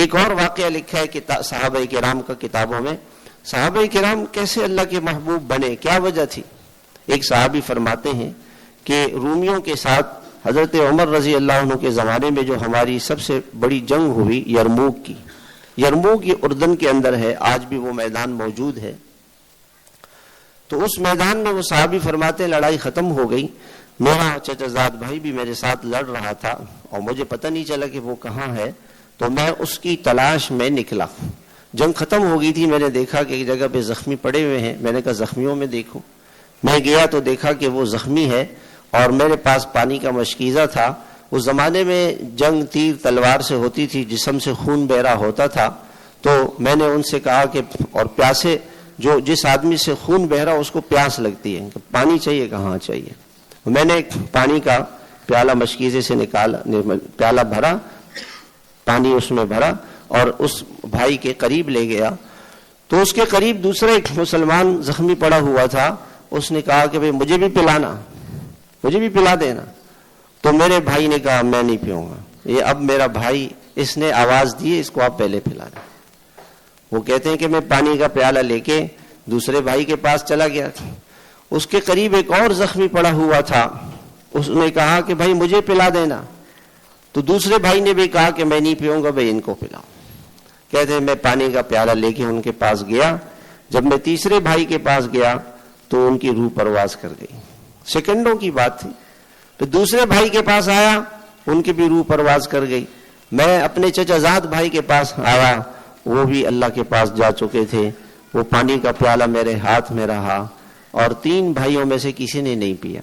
ایک اور واقعہ لکھا ہے کہ صحابہ کرام کا کتابوں میں، صحابہ کرام کیسے اللہ کے محبوب بنے، کیا وجہ تھی؟ ایک صحابی فرماتے ہیں کہ رومیوں کے ساتھ حضرت عمر رضی اللہ عنہ کے زمانے میں جو ہماری سب سے بڑی جنگ ہوئی یرموک کی، یرموک یہ اردن کے اندر ہے، آج بھی وہ میدان موجود ہے. تو اس میدان میں وہ صحابی فرماتے ہیں لڑائی ختم ہو گئی، میرا چچا زاد بھائی بھی میرے ساتھ لڑ رہا تھا اور مجھے پتہ نہیں چلا کہ وہ کہاں ہے، تو میں اس کی تلاش میں نکلا. جنگ ختم ہو گئی تھی، میں نے دیکھا کہ ایک جگہ پہ زخمی پڑے ہوئے ہیں، میں نے کہا زخمیوں میں دیکھو. میں گیا تو دیکھا کہ وہ زخمی ہے اور میرے پاس پانی کا مشکیزہ تھا. اس زمانے میں جنگ تیر تلوار سے ہوتی تھی، جسم سے خون بہ رہا ہوتا تھا. تو میں نے ان سے کہا کہ اور پیاسے جو جس آدمی سے خون بہ رہا اس کو پیاس لگتی ہے، پانی چاہیے، کہاں چاہیے. میں نے پانی کا پیالہ مشکیزے سے نکالا، پیالہ بھرا، پانی اس میں بھرا اور اس بھائی کے قریب لے گیا. تو اس کے قریب دوسرا ایک مسلمان زخمی پڑا ہوا تھا، اس نے کہا کہ بھئی مجھے بھی پلانا، مجھے بھی پلا دینا. تو میرے بھائی نے کہا میں نہیں پیوں گا، یہ اب میرا بھائی اس نے آواز دی، اس کو آپ پہلے پلا دیں. وہ کہتے ہیں کہ میں پانی کا پیالہ لے کے دوسرے بھائی کے پاس چلا گیا. اس کے قریب ایک اور زخمی پڑا ہوا تھا، اس نے کہا کہ بھائی مجھے پلا دینا. تو دوسرے بھائی نے بھی کہا کہ میں نہیں پیوں گا، بھائی ان کو پلاؤ. کہتے ہیں میں پانی کا پیالہ لے کے ان کے پاس گیا. جب میں تیسرے بھائی کے پاس گیا تو ان کی روح پرواز کر گئی، سیکنڈوں کی بات تھی. پھر دوسرے بھائی کے پاس آیا، ان کی بھی روح پرواز کر گئی. میں اپنے چچا زاد بھائی کے پاس آیا، وہ بھی اللہ کے پاس جا چکے تھے. وہ پانی کا پیالہ میرے ہاتھ میں رہا اور 3 بھائیوں میں سے کسی نے نہیں پیا.